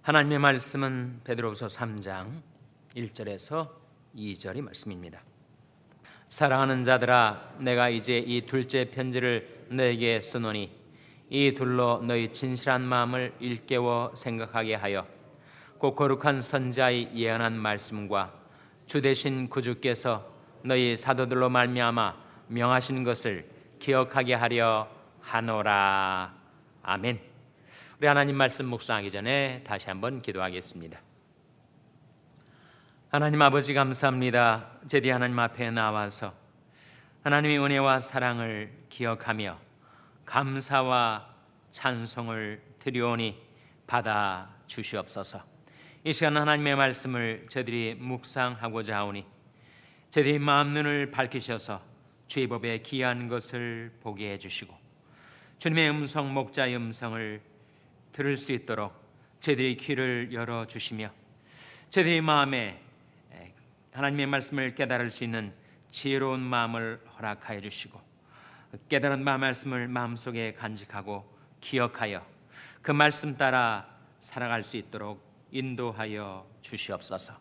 하나님의 말씀은 베드로후서 3장 1절에서 2절의 말씀입니다. 사랑하는 자들아, 내가 이제 이 둘째 편지를 너에게 쓰노니 이 둘로 너희 진실한 마음을 일깨워 생각하게 하여 곧 거룩한 선지자의 예언한 말씀과 주 되신 구주께서 너희 사도들로 말미암아 명하신 것을 기억하게 하려 하노라. 아멘. 우리 하나님 말씀 묵상하기 전에 다시 한번 기도하겠습니다. 하나님 아버지, 감사합니다. 제디 하나님 앞에 나와서 하나님의 은혜와 사랑을 기억하며 감사와 찬송을 드리오니 받아 주시옵소서. 이 시간 하나님의 말씀을 저희들이 묵상하고자 하오니 저희들이 마음 눈을 밝히셔서 주의 법에 귀한 것을 보게 해주시고 주님의 음성, 목자의 음성을 들을 수 있도록 저희들이 귀를 열어주시며 저희들의 마음에 하나님의 말씀을 깨달을 수 있는 지혜로운 마음을 허락하여 주시고 깨달은 말씀을 마음속에 간직하고 기억하여 그 말씀 따라 살아갈 수 있도록 인도하여 주시옵소서.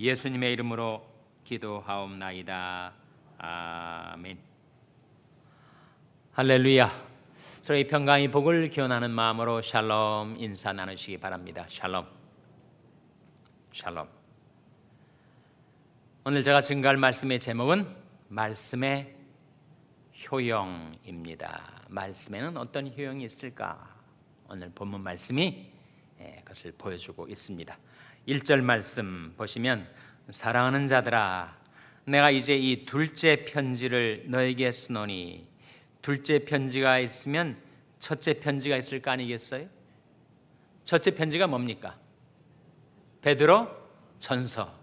예수님의 이름으로 기도하옵나이다. 아멘. 할렐루야. 서로의 평강의 복을 기원하는 마음으로 샬롬 인사 나누시기 바랍니다. 샬롬. 샬롬. 오늘 제가 증거할 말씀의 제목은 말씀의 효용입니다. 말씀에는 어떤 효용이 있을까? 오늘 본문 말씀이 그것을 보여주고 있습니다. 1절 말씀 보시면 사랑하는 자들아, 내가 이제 이 둘째 편지를 너에게 쓰노니, 둘째 편지가 있으면 첫째 편지가 있을 거 아니겠어요? 첫째 편지가 뭡니까? 베드로 전서.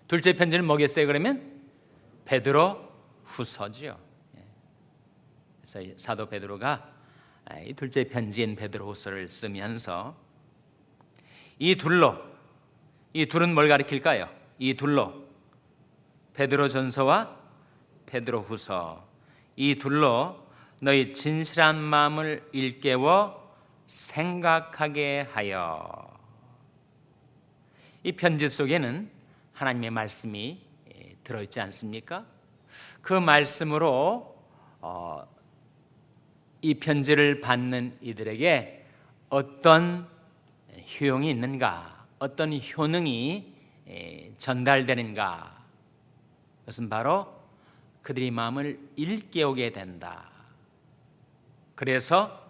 둘째 편지는 뭐겠어요? 그러면 베드로 후서지요. 그래서 사도 베드로가 이 둘째 편지인 베드로 후서를 쓰면서 이 둘은 뭘 가리킬까요? 이 둘로 베드로 전서와 베드로 후서, 이 둘로 너희 진실한 마음을 일깨워 생각하게 하여. 이 편지 속에는 하나님의 말씀이 들어있지 않습니까? 그 말씀으로 이 편지를 받는 이들에게 어떤 효용이 있는가, 어떤 효능이 전달되는가, 그것은 바로 그들의 마음을 일깨우게 된다. 그래서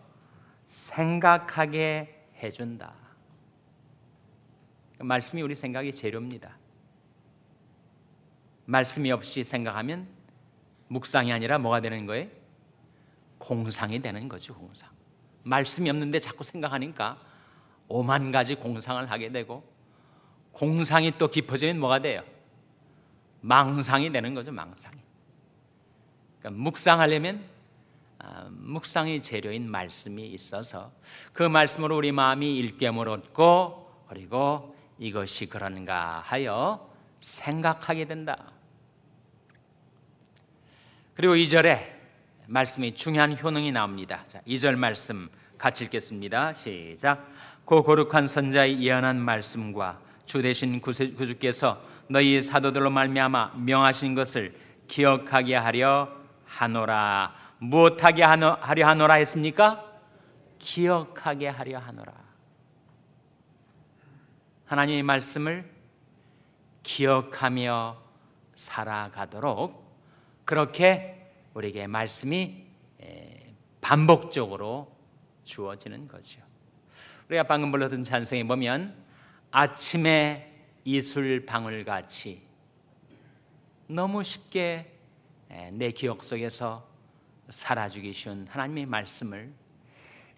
생각하게 해준다. 말씀이 우리 생각의 재료입니다. 말씀이 없이 생각하면 묵상이 아니라 뭐가 되는 거예요? 공상이 되는 거죠. 공상. 말씀이 없는데 자꾸 생각하니까 오만 가지 공상을 하게 되고, 공상이 또 깊어지면 뭐가 돼요? 망상이 되는 거죠. 망상이. 그러니까 묵상하려면 묵상의 재료인 말씀이 있어서 그 말씀으로 우리 마음이 일깨움을 얻고, 그리고 이것이 그런가 하여 생각하게 된다. 그리고 2절에 말씀이 중요한 효능이 나옵니다. 자, 2절 말씀 같이 읽겠습니다. 시작. 그 거룩한 선지자의 예언한 말씀과 주 되신 구주께서 너희 사도들로 말미암아 명하신 것을 기억하게 하려 하노라. 무엇하게 하려 하노라 했습니까? 기억하게 하려 하노라. 하나님의 말씀을 기억하며 살아가도록 그렇게 우리에게 말씀이 반복적으로 주어지는 거죠. 우리가 방금 불렀던 찬송에 보면 아침의 이슬방울같이 너무 쉽게 내 기억 속에서 사라지기 쉬운 하나님의 말씀을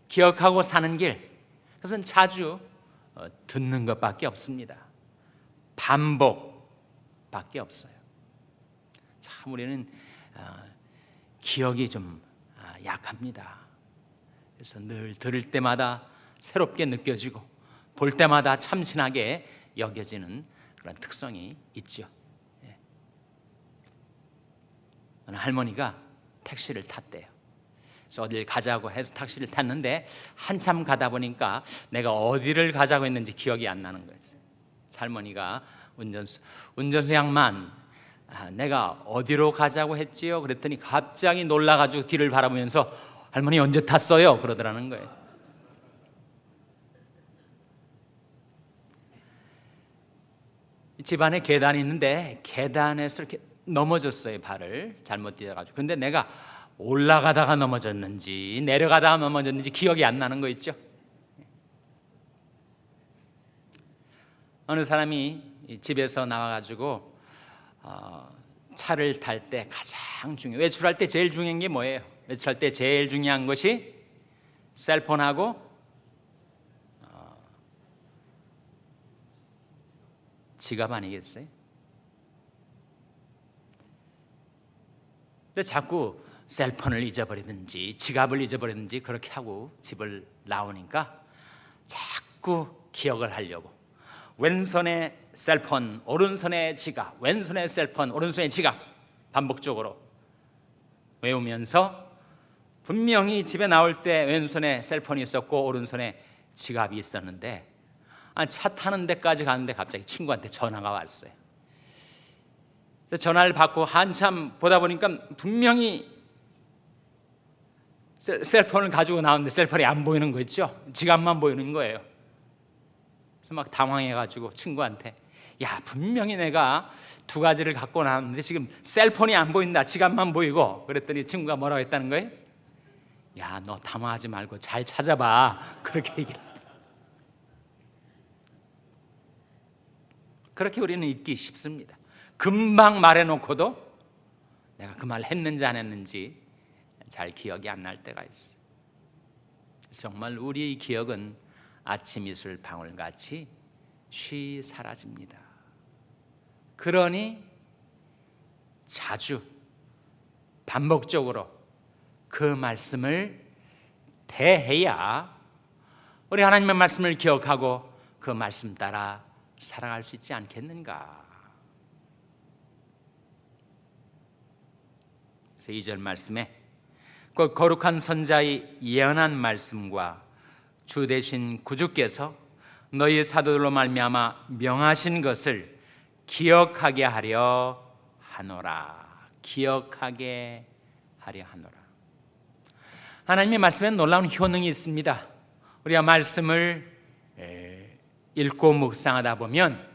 기억하고 사는 길, 그것은 자주 듣는 것밖에 없습니다. 반복밖에 없어요. 참 우리는 기억이 좀 약합니다. 그래서 늘 들을 때마다 새롭게 느껴지고 볼 때마다 참신하게 여겨지는 그런 특성이 있죠. 어느 할머니가 택시를 탔대요. 그래서 어딜 가자고 해서 택시를 탔는데 한참 가다 보니까 내가 어디를 가자고 했는지 기억이 안 나는 거지. 할머니가 운전수 양반, 내가 어디로 가자고 했지요? 그랬더니 갑자기 놀라가지고 뒤를 바라보면서 할머니 언제 탔어요? 그러더라는 거예요. 집안에 계단이 있는데 계단에서 이렇게 넘어졌어요. 발을 잘못 뛰어가지고. 근데 내가 올라가다가 넘어졌는지 내려가다가 넘어졌는지 기억이 안 나는 거 있죠. 어느 사람이 집에서 나와가지고 차를 탈 때 가장 외출할 때 제일 중요한 게 뭐예요? 외출할 때 제일 중요한 것이 셀폰하고 지갑 아니겠어요? 근데 자꾸 셀폰을 잊어버리든지 지갑을 잊어버리든지 그렇게 하고 집을 나오니까 자꾸 기억을 하려고 왼손에 셀폰, 오른손에 지갑, 왼손에 셀폰, 오른손에 지갑 반복적으로 외우면서 분명히 집에 나올 때 왼손에 셀폰이 있었고 오른손에 지갑이 있었는데 차 타는 데까지 가는데 갑자기 친구한테 전화가 왔어요. 그래서 전화를 받고 한참 보다 보니까 분명히 셀폰을 가지고 나오는데 셀폰이 안 보이는 거 있죠? 지갑만 보이는 거예요. 그래서 막 당황해가지고 친구한테 야, 분명히 내가 두 가지를 갖고 나왔는데 지금 셀폰이 안 보인다, 지갑만 보이고. 그랬더니 친구가 뭐라고 했다는 거예요? 야, 너 당황하지 말고 잘 찾아봐. 그렇게 얘기를 합니다. 그렇게 우리는 잊기 쉽습니다. 금방 말해놓고도 내가 그 말 했는지 안 했는지 잘 기억이 안 날 때가 있어요. 정말 우리의 기억은 아침 이슬 방울같이 쉬 사라집니다. 그러니 자주 반복적으로 그 말씀을 대해야 우리 하나님의 말씀을 기억하고 그 말씀 따라 살아갈 수 있지 않겠는가. 그래서 2절 말씀에 그 거룩한 선자의 예언한 말씀과 주 되신 구주께서 너희 사도들로 말미암아 명하신 것을 기억하게 하려 하노라. 기억하게 하려 하노라. 하나님의 말씀에 놀라운 효능이 있습니다. 우리가 말씀을 읽고 묵상하다 보면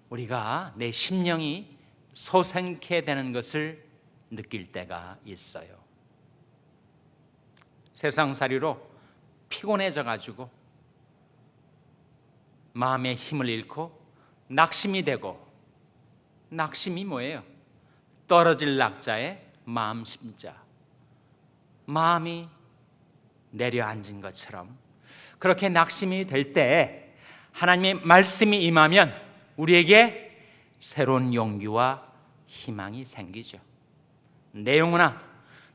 우리가 내 심령이 소생케 되는 것을 느낄 때가 있어요. 세상살이로 피곤해져 가지고 마음의 힘을 잃고 낙심이 되고, 낙심이 뭐예요? 떨어질 낙자의 마음 심자, 마음이 내려앉은 것처럼 그렇게 낙심이 될 때 하나님의 말씀이 임하면 우리에게 새로운 용기와 희망이 생기죠. 내 영혼아,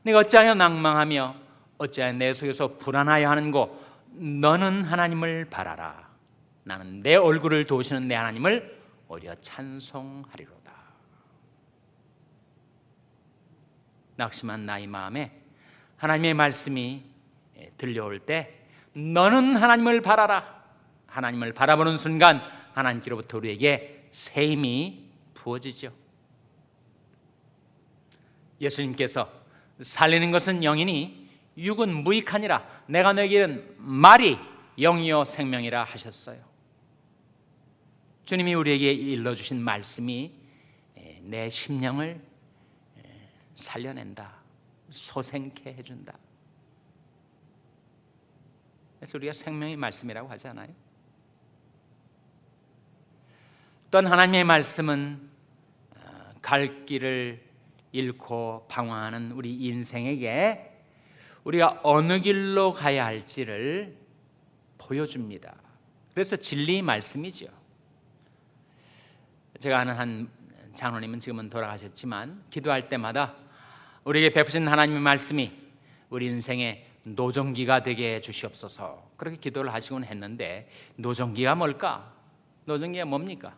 내가 어찌하여 낭망하며 어찌하여 내 속에서 불안하여 하는고, 너는 하나님을 바라라. 나는 내 얼굴을 도우시는 내 하나님을 오히려 찬송하리로다. 낙심한 나의 마음에 하나님의 말씀이 들려올 때 너는 하나님을 바라라. 하나님을 바라보는 순간 하나님께로부터 우리에게 새 힘이 부어지죠. 예수님께서 살리는 것은 영이니 육은 무익하니라. 내가 너에게는 말이 영이요 생명이라 하셨어요. 주님이 우리에게 일러주신 말씀이 내 심령을 살려낸다, 소생케 해준다. 그래서 우리가 생명의 말씀이라고 하잖아요. 또한 하나님의 말씀은 갈 길을 잃고 방황하는 우리 인생에게 우리가 어느 길로 가야 할지를 보여줍니다. 그래서 진리의 말씀이죠. 제가 아는 한 장로님은 지금은 돌아가셨지만 기도할 때마다 우리에게 베푸신 하나님의 말씀이 우리 인생의 노정기가 되게 해 주시옵소서, 그렇게 기도를 하시곤 했는데, 노정기가 뭘까? 노정기가 뭡니까?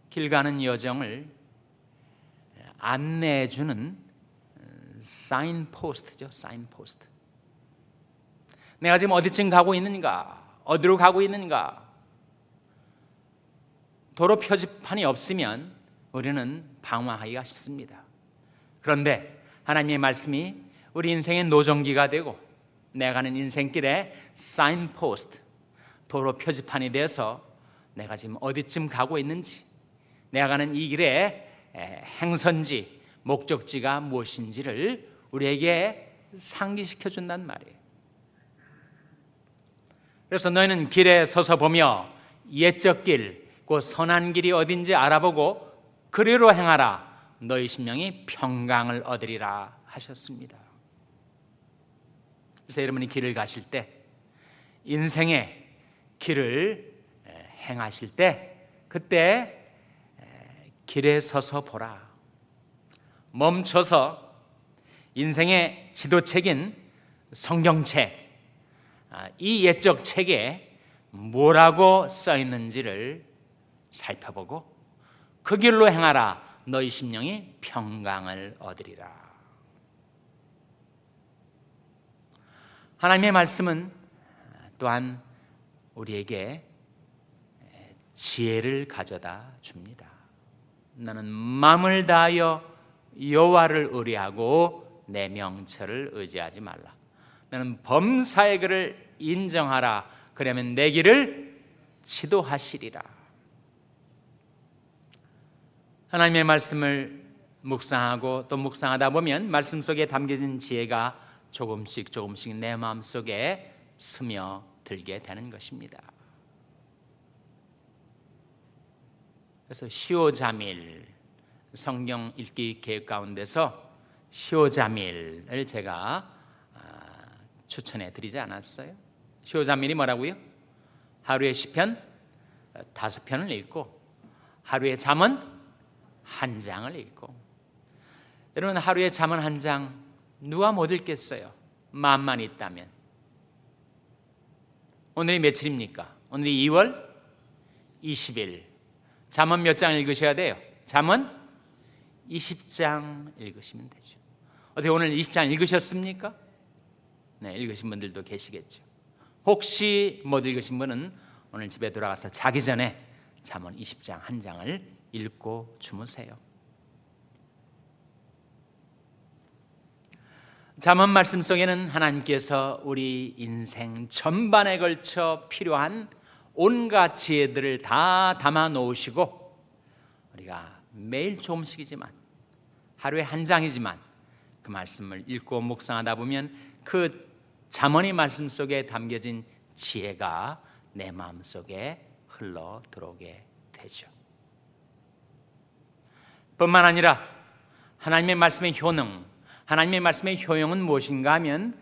길 가는 여정을 안내해 주는 사인포스트죠. 사인포스트. 내가 지금 어디쯤 가고 있는가? 어디로 가고 있는가? 도로 표지판이 없으면 우리는 방황하기가 쉽습니다. 그런데 하나님의 말씀이 우리 인생의 노정기가 되고 내가 가는 인생길에 사인포스트, 도로 표지판이 되어서 내가 지금 어디쯤 가고 있는지, 내가 가는 이 길의 행선지, 목적지가 무엇인지를 우리에게 상기시켜 준단 말이에요. 그래서 너희는 길에 서서 보며 옛적 길, 그 선한 길이 어딘지 알아보고 그리로 행하라. 너희 심령이 평강을 얻으리라 하셨습니다. 그래서 여러분이 길을 가실 때, 인생의 길을 행하실 때, 그때 길에 서서 보라. 멈춰서 인생의 지도책인 성경책, 이 옛적 책에 뭐라고 써 있는지를 살펴보고 그 길로 행하라. 너희 심령이 평강을 얻으리라. 하나님의 말씀은 또한 우리에게 지혜를 가져다 줍니다. 나는 마음을 다하여 여호와를 의뢰하고 내 명철을 의지하지 말라. 나는 범사의 글을 인정하라. 그러면 내 길을 지도하시리라. 하나님의 말씀을 묵상하고 또 묵상하다 보면 말씀 속에 담겨진 지혜가 조금씩 내 마음속에 스며들게 되는 것입니다. 그래서 시오자밀, 성경 읽기 계획 가운데서 시오자밀을 제가 추천해 드리지 않았어요? 시오자밀이 뭐라고요? 하루에 시편 5편을 읽고 하루에 잠언 1장을 읽고. 여러분, 하루에 잠언 1장 누가 못 읽겠어요? 마음만 있다면. 오늘이 며칠입니까? 오늘이 2월 20일. 잠언 몇 장 읽으셔야 돼요? 잠언 20장 읽으시면 되죠. 어떻게 오늘 20장 읽으셨습니까? 네, 읽으신 분들도 계시겠죠. 혹시 못 읽으신 분은 오늘 집에 돌아가서 자기 전에 잠언 20장 1장을 읽고 주무세요. 잠언 말씀 속에는 하나님께서 우리 인생 전반에 걸쳐 필요한 온갖 지혜들을 다 담아 놓으시고, 우리가 매일 조금씩이지만 하루에 1장이지만 그 말씀을 읽고 묵상하다 보면 그 잠언의 말씀 속에 담겨진 지혜가 내 마음속에 흘러 들어오게 되죠. 뿐만 아니라 하나님의 말씀의 효능, 하나님의 말씀의 효용은 무엇인가 하면,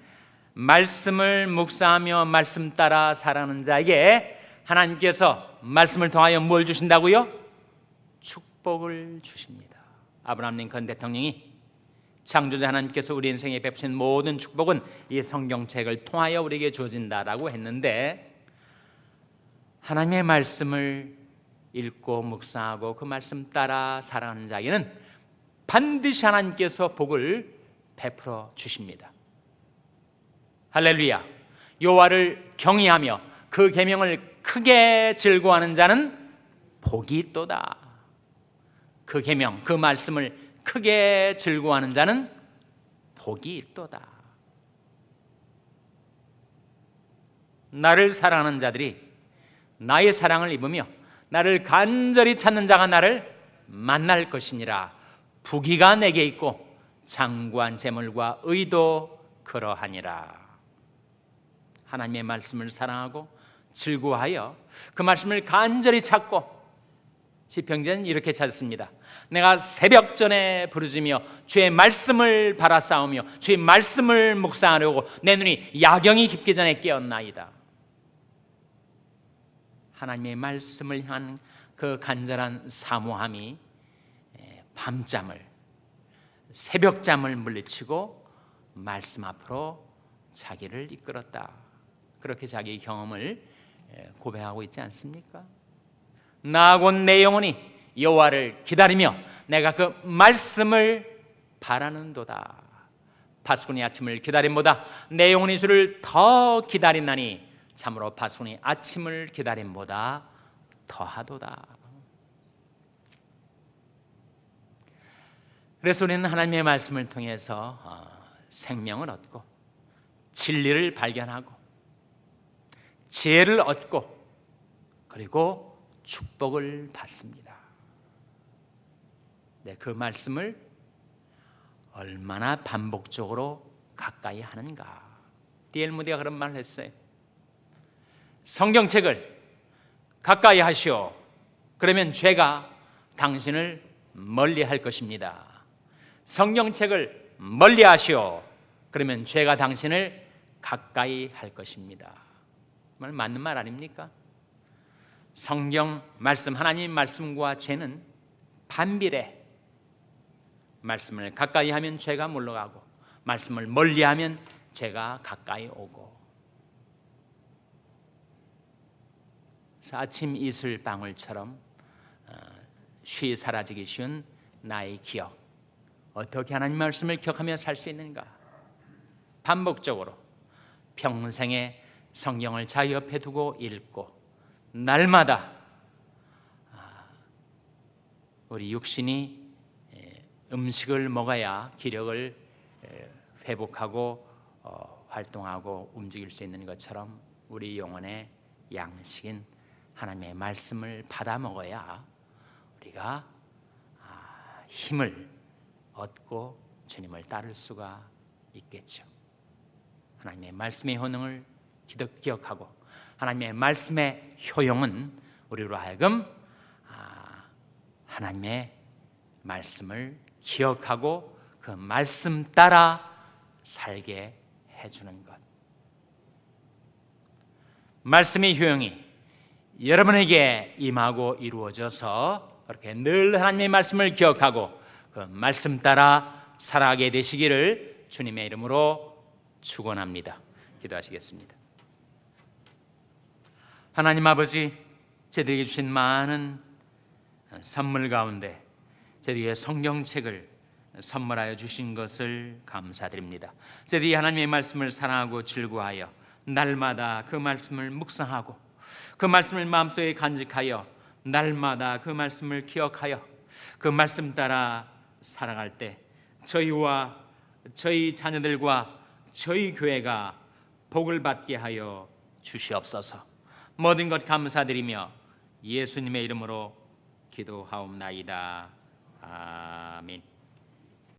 말씀을 묵상하며 말씀 따라 살아가는 자에게 하나님께서 말씀을 통하여 뭘 주신다고요? 축복을 주십니다. 아브라함 링컨 대통령이 창조자 하나님께서 우리 인생에 베푸신 모든 축복은 이 성경책을 통하여 우리에게 주어진다라고 했는데, 하나님의 말씀을 읽고 묵상하고 그 말씀 따라 살아가는 자에게는 반드시 하나님께서 복을 베풀어 주십니다. 할렐루야. 여호와를 경외하며 그 계명을 크게 즐거워하는 자는 복이 있도다. 그 계명, 그 말씀을 크게 즐거워하는 자는 복이 있도다. 나를 사랑하는 자들이 나의 사랑을 입으며 나를 간절히 찾는 자가 나를 만날 것이니라. 부귀가 내게 있고 장구한 재물과 의도 그러하니라. 하나님의 말씀을 사랑하고 즐거워하여 그 말씀을 간절히 찾고, 시편자는 이렇게 찾습니다. 내가 새벽 전에 부르짖으며 주의 말씀을 바라싸우며 주의 말씀을 묵상하려고 내 눈이 야경이 깊기 전에 깨었나이다. 하나님의 말씀을 향한 그 간절한 사모함이 밤잠을, 새벽잠을 물리치고 말씀 앞으로 자기를 이끌었다. 그렇게 자기 경험을 고백하고 있지 않습니까? 나 곧 내 영혼이 여호와를 기다리며 내가 그 말씀을 바라는도다. 파수꾼이 아침을 기다림보다 내 영혼이 주를 더 기다린나니 참으로 파수꾼이 아침을 기다림보다 더하도다. 그래서 우리는 하나님의 말씀을 통해서 생명을 얻고 진리를 발견하고 지혜를 얻고 그리고 축복을 받습니다. 네, 그 말씀을 얼마나 반복적으로 가까이 하는가. D.L. 무디가 그런 말을 했어요. 성경책을 가까이 하시오. 그러면 죄가 당신을 멀리할 것입니다. 성경책을 멀리 하시오. 그러면 죄가 당신을 가까이 할 것입니다. 정말 맞는 말 아닙니까? 성경 말씀, 하나님 말씀과 죄는 반비례. 말씀을 가까이 하면 죄가 물러가고 말씀을 멀리 하면 죄가 가까이 오고. 그래서 아침 이슬 방울처럼 쉬 사라지기 쉬운 나의 기억, 어떻게 하나님 말씀을 기억하며 살 수 있는가? 반복적으로 평생에 성경을 자기 옆에 두고 읽고 날마다 우리 육신이 음식을 먹어야 기력을 회복하고 활동하고 움직일 수 있는 것처럼 우리 영혼의 양식인 하나님의 말씀을 받아 먹어야 우리가 힘을 얻고 주님을 따를 수가 있겠죠. 하나님의 말씀의 효능을 기억하고 하나님의 말씀의 효용은 우리로 하여금 하나님의 말씀을 기억하고 그 말씀 따라 살게 해주는 것. 말씀의 효용이 여러분에게 임하고 이루어져서 그렇게 늘 하나님의 말씀을 기억하고 그 말씀 따라 살아가게 되시기를 주님의 이름으로 축원합니다. 기도하시겠습니다. 하나님 아버지, 저희들에게 주신 많은 선물 가운데 저희에게 성경책을 선물하여 주신 것을 감사드립니다. 저희들이 하나님의 말씀을 사랑하고 즐거워하여 날마다 그 말씀을 묵상하고 그 말씀을 마음속에 간직하여 날마다 그 말씀을 기억하여 그 말씀 따라 살아갈 때 저희와 저희 자녀들과 저희 교회가 복을 받게 하여 주시옵소서. 모든 것 감사드리며 예수님의 이름으로 기도하옵나이다. 아멘.